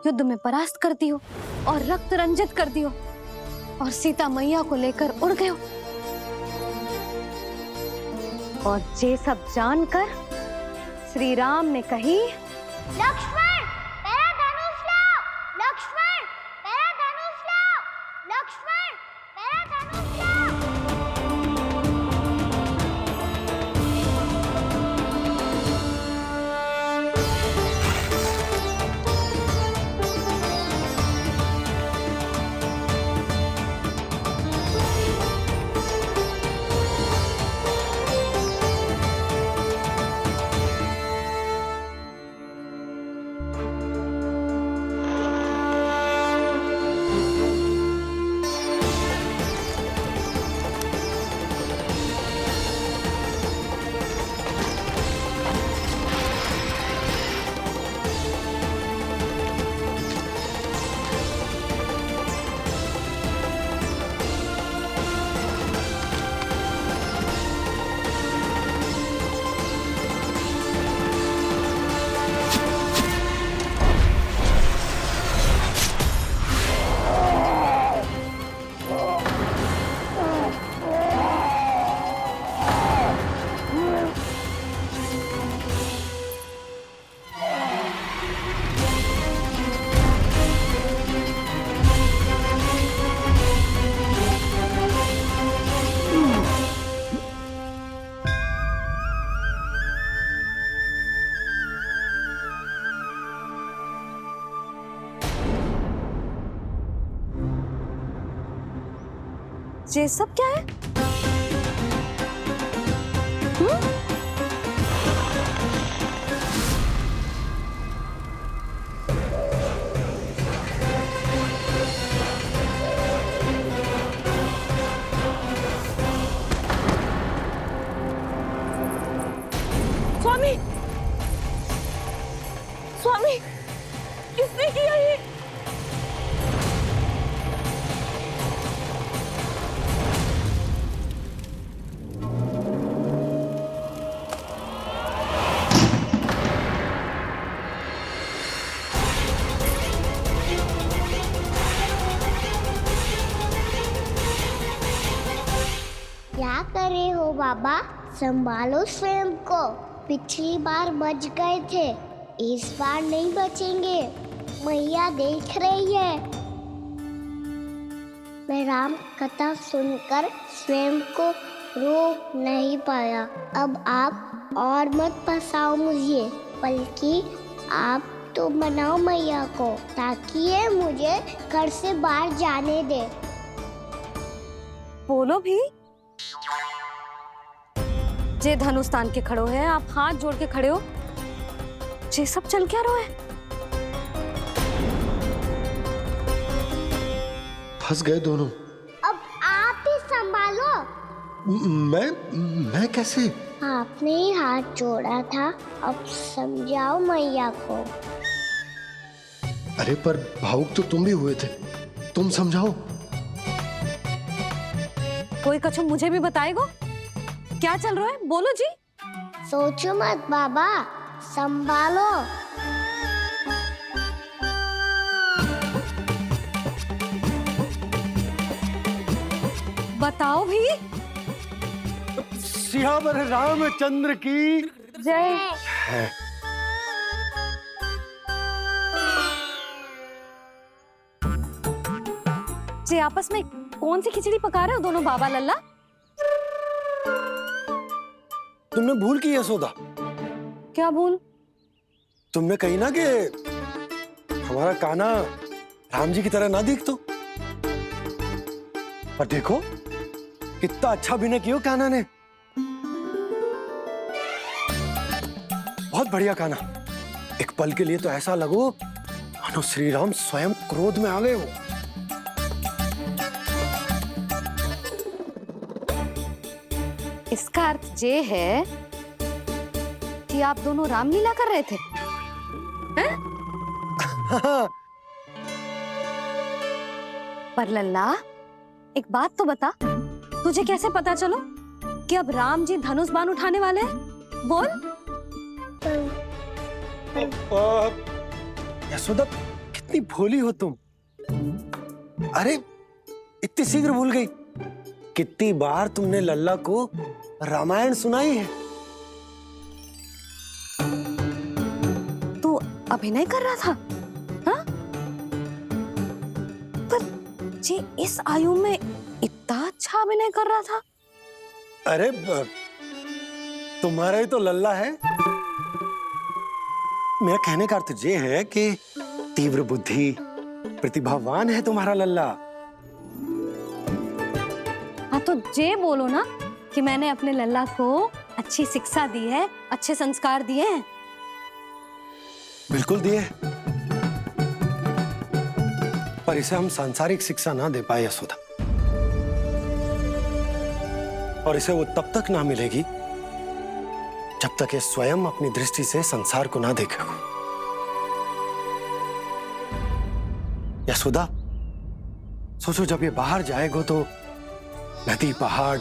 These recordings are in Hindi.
युद्ध में परास्त कर दियो और रक्त रंजित कर दियो और सीता मैया को लेकर उड़ गयो। और ये सब जानकर श्री राम ने कही, लक्ष्मण मेरा धनुष लाओ, लक्ष्मण मेरा धनुष लाओ, लक्ष्मण मेरा धनुष लाओ। ये सब क्या है? स्वामी, स्वामी, किसने किया ये? क्या कर रहे हो बाबा? संभालो स्वयं को। पिछली बार बच गए थे, इस बार नहीं बचेंगे। मैया देख रही है। मैं राम कथा सुनकर स्वयं को रोक नहीं पाया। अब आप और मत फंसाओ मुझे, बल्कि आप तो मनाओ मैया को, ताकि ये मुझे घर से बाहर जाने दे। बोलो भी। जे धनुष तान के खड़ो है, आप हाथ जोड़ के खड़े हो, ये सब चल क्या रहा है? फंस गए दोनों। अब आप ही संभालो। मैं कैसे? आपने ही हाथ जोड़ा था, अब समझाओ मैया को। अरे पर भावुक तो तुम भी हुए थे, तुम समझाओ। कोई कछु मुझे भी बताएगो? क्या चल रहा है? बोलो जी। सोचो मत बाबा, संभालो। बताओ भी। सियावर रामचंद्र की जय। जे आपस में कौन सी खिचड़ी पका रहे हो दोनों बाबा लल्ला? तुमने भूल की यशोदा? क्या भूल? तुमने कही ना कि हमारा कान्हा राम जी की तरह ना दिख तो। पर देखो कितना अच्छा अभिनय किया कान्हा ने। बहुत बढ़िया कान्हा। एक पल के लिए तो ऐसा लगो मानो श्री राम स्वयं क्रोध में आ गए हो। इसका अर्थ ये है कि आप दोनों रामलीला कर रहे थे, हैं? पर लल्ला, एक बात तो बता, तुझे कैसे पता चलो कि अब राम जी धनुष बाण उठाने वाले हैं? बोल। यशोदा कितनी भोली हो तुम। अरे इतनी शीघ्र भूल गई। कितनी बार तुमने लल्ला को रामायण सुनाई है। तू अभिनय कर रहा था? हाँ? पर जे इस आयु में इतना अच्छा अभिनय कर रहा था। अरे तुम्हारा ही तो लल्ला है। मेरा कहने का अर्थ ये है कि तीव्र बुद्धि, प्रतिभावान है तुम्हारा लल्ला। हाँ तो जे बोलो ना कि मैंने अपने लल्ला को अच्छी शिक्षा दी है, अच्छे संस्कार दिए हैं। बिल्कुल दिए, पर इसे हम सांसारिक शिक्षा ना दे पाए यशोदा। और इसे वो तब तक ना मिलेगी जब तक ये स्वयं अपनी दृष्टि से संसार को ना देखेगा। यशोदा, सोचो जब ये बाहर जाएगा तो नदी, पहाड़,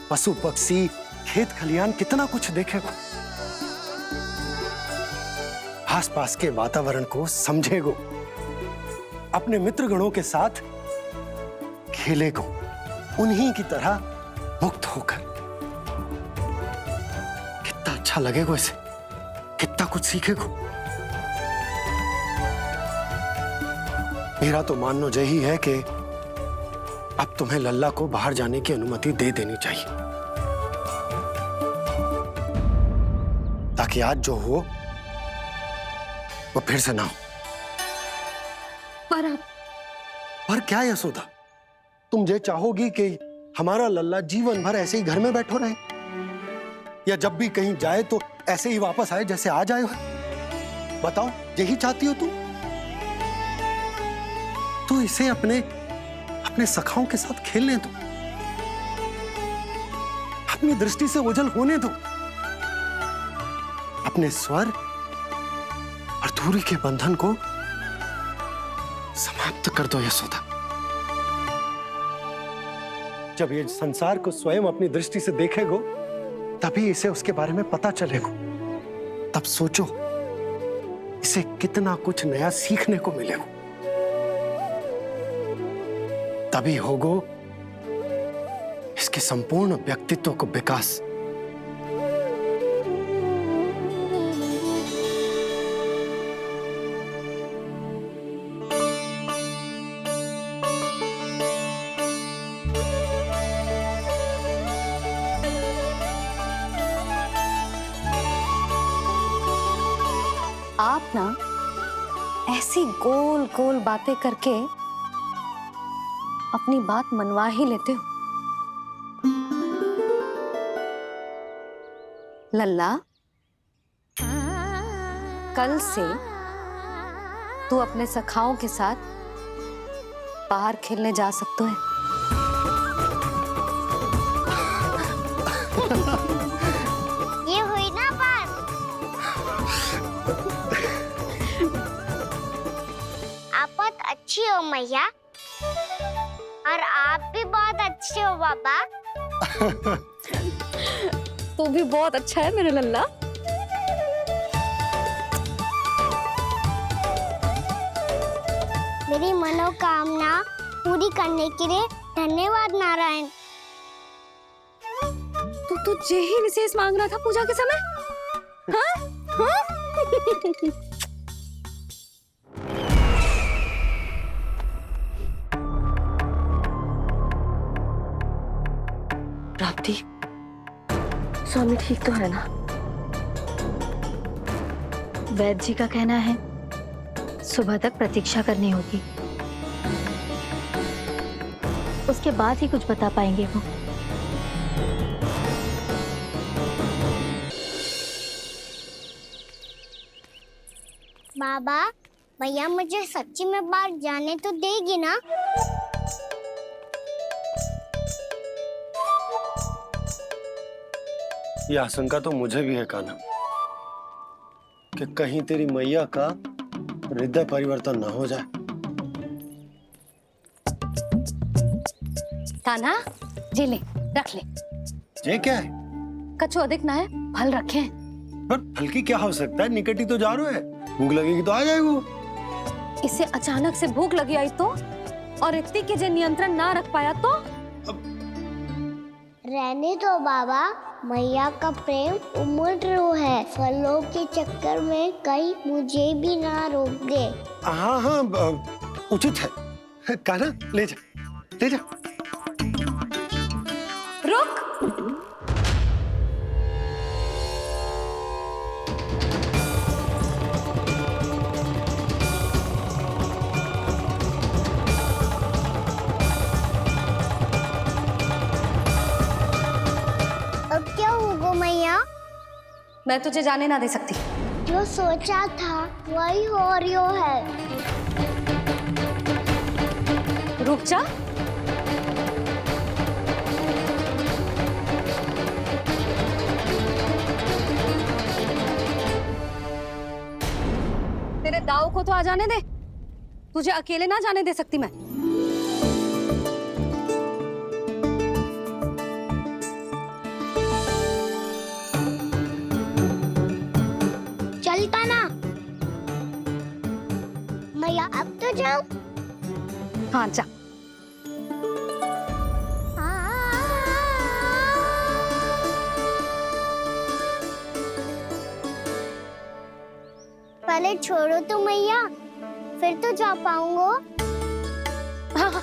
पशु पक्षी, खेत खलियान कितना कुछ देखेगा। आसपास के वातावरण को समझेगो, अपने मित्र गणों के साथ खेलेगो, उन्हीं की तरह मुक्त होकर। कितना अच्छा लगेगा इसे, कितना कुछ सीखेगो। मेरा तो मानना यही है कि अब तुम्हें लल्ला को बाहर जाने की अनुमति दे देनी चाहिए, ताकि आज जो हो वो फिर से ना हो। पर क्या यशोदा, तुम ये चाहोगी कि हमारा लल्ला जीवन भर ऐसे ही घर में बैठो रहे, या जब भी कहीं जाए तो ऐसे ही वापस आए जैसे आज आए हो? बताओ, यही चाहती हो तुम? तो इसे अपने सखाओं के साथ खेलने दो, अपनी दृष्टि से ओझल होने दो, अपने स्वर और दूरी के बंधन को समाप्त कर दो यशोदा। जब ये संसार को स्वयं अपनी दृष्टि से देखेगो, तभी इसे उसके बारे में पता चलेगा। तब सोचो इसे कितना कुछ नया सीखने को मिलेगा। तभी होगो इसके संपूर्ण व्यक्तित्व को विकास। आप ना ऐसी गोल गोल बातें करके अपनी बात मनवा ही लेते हो। लल्ला, कल से तू अपने सखाओं के साथ बाहर खेलने जा सकते है। ये हुई ना बात। आप बहुत अच्छी हो मैया, और आप भी बहुत अच्छे हो पापा। तू भी बहुत अच्छा है मेरे लल्ला। मेरी मनोकामना पूरी करने के लिए धन्यवाद नारायण। तू तुझे ही विशेष मांग रहा था पूजा के समय? हाँ? हाँ? प्राप्ति, स्वामी ठीक तो है ना? वैद्य जी का कहना है सुबह तक प्रतीक्षा करनी होगी, उसके बाद ही कुछ बता पाएंगे वो। बाबा, भैया मुझे सच्ची में बाहर जाने तो देगी ना? ये आशंका तो मुझे भी है कान्हा, कि कहीं तेरी मैया का हृदय परिवर्तन ना हो जाए। कान्हा, जी ले, रख ले। ये क्या है? कछु अधिक ना है, फल रखे हैं। पर फल की क्या हो सकता है? निकट ही तो जा रहे है, भूख लगेगी तो आ जाएगा। इसे अचानक से भूख लगी आई तो, और इतनी के जे नियंत्रण ना रख पाया तो? रहने दो बाबा, मैया का प्रेम उमड़ है। फलों के चक्कर में कहीं मुझे भी ना रोक दे। हाँ हाँ, उचित है। कान्हा ले जा, ले जा। रुक। अब क्या होगा मैया? मैं तुझे जाने ना दे सकती। जो सोचा था वही हो रही है। रुक जा। तेरे दाव को तो आ जाने दे, तुझे अकेले ना जाने दे सकती मैं। चलता ना मैया, अब तो जाओ। हाँ जा। पहले छोड़ो तो मैया, फिर तो जा पाऊंगा। हाँ हाँ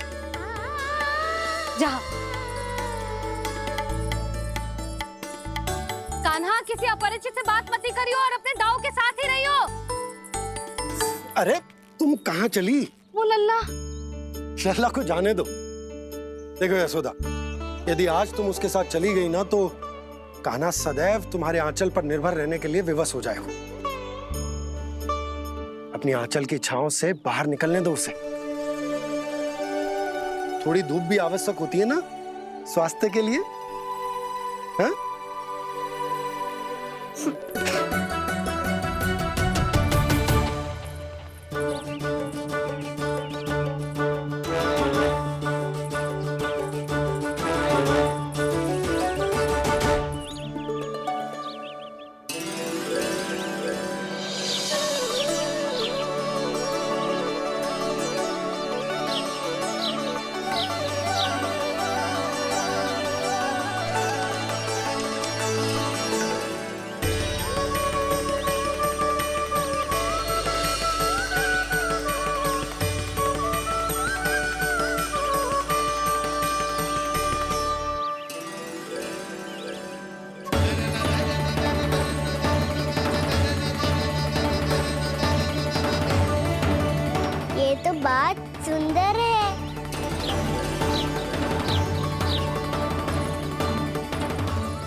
जा। कान्हा, किसी अपरिचित से बात मत करियो और अपने दाव के साथ ही रहियो। अरे तुम कहाँ चली? वो लल्ला। लल्ला को जाने दो। देखो यशोदा, यदि आज तुम उसके साथ चली गई ना तो कान्हा सदैव तुम्हारे आंचल पर निर्भर रहने के लिए विवश हो जाएगा। अपनी आंचल की छांव से बाहर निकलने दो उसे। थोड़ी धूप भी आवश्यक होती है ना स्वास्थ्य के लिए, हाँ? ये तो बात सुंदर है।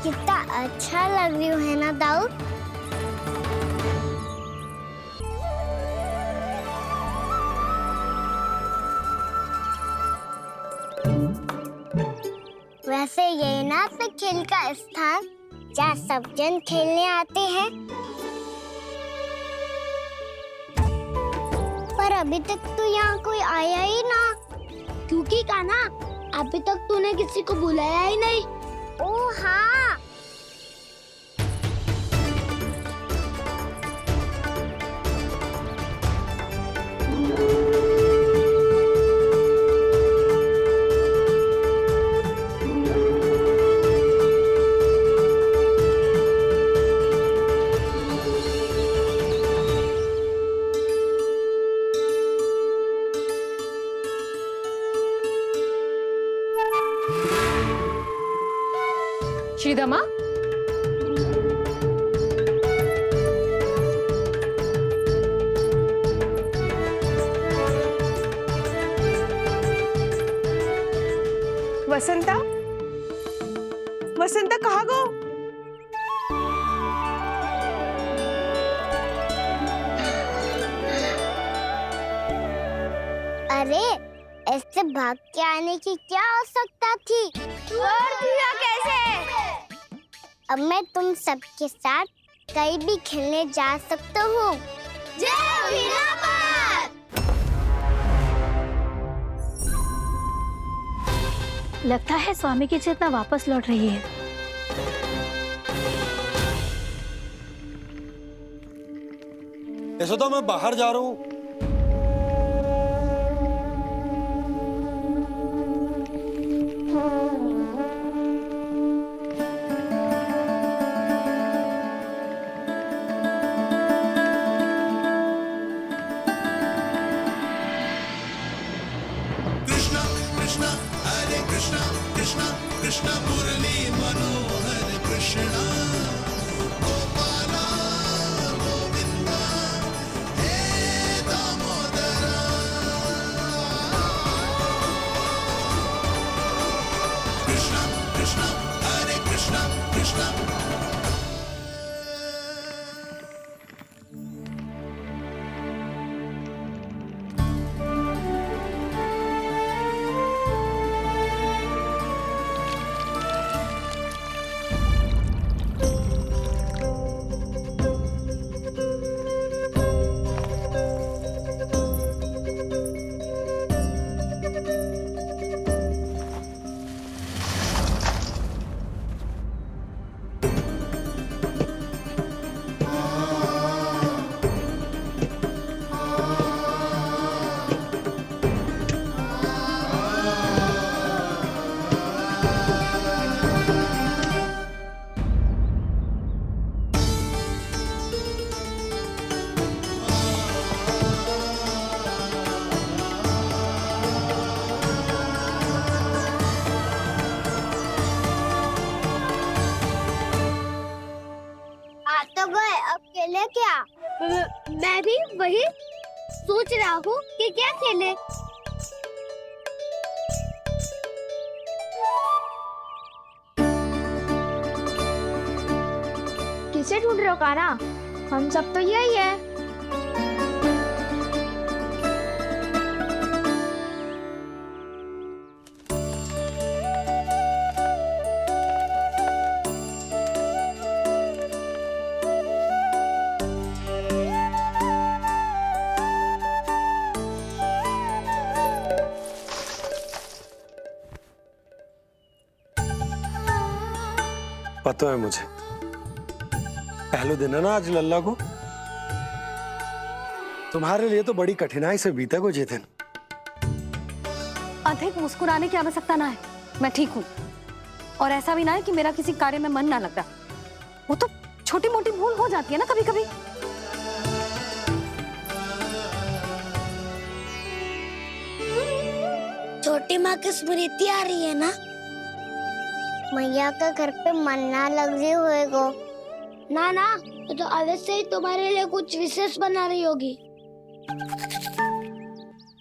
कितना अच्छा लग रही है ना दाऊ? वैसे ये ना तो खेल का स्थान जहाँ सब जन खेलने आते हैं। पर अभी तक तो यहाँ कोई आया ही ना। क्योंकि कान्हा, अभी तक तूने किसी को बुलाया ही नहीं। ओ हाँ, श्रीदमा, वसंता, वसंता कहाँ गो? अरे ऐसे भाग के आने की क्या आवश्यकता थी? और दिया कैसे? अब मैं तुम सबके साथ कहीं भी खेलने जा सकता हूँ। जय वीरापात! लगता है स्वामी की चेतना वापस लौट रही है। यशोदा, मैं बाहर जा रहा हूँ। तो गए, अब खेले क्या? मैं भी वही सोच रहा हूँ कि क्या खेले। किसे ढूंढ रहे हो कान्हा? हम सब तो यही है। पता है मुझे, पहले दिन है ना आज लल्ला को। तुम्हारे लिए तो बड़ी कठिनाई से बीता को जितिन। अधिक मुस्कुराने की आवश्यकता ना है, मैं ठीक हूँ। और ऐसा भी ना है कि मेरा किसी कार्य में मन ना लग रहा। वो तो छोटी मोटी भूल हो जाती है ना कभी कभी। छोटी माँ की स्मृति आ रही है ना? मैया का घर पे मन ना लग रही होएगो। ना ना, तो अवश्य ही तुम्हारे लिए कुछ विशेष बना रही होगी।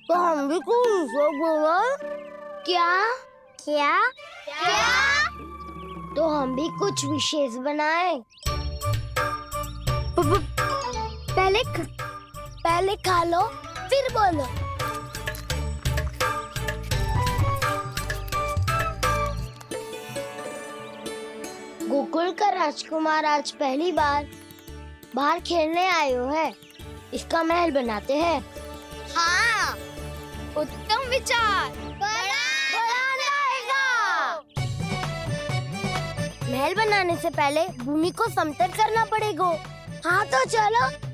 तो हम भी कुछ विशेष बोलो। क्या क्या क्या? तो हम भी कुछ विशेष बनाए। पहले खा लो फिर बोलो। गोकुल का राजकुमार आज पहली बार बाहर खेलने आए हो है। इसका महल बनाते हैं। हाँ, उत्तम विचार। बड़ा रहेगा। महल बनाने से पहले भूमि को समतल करना पड़ेगा। हाँ तो चलो।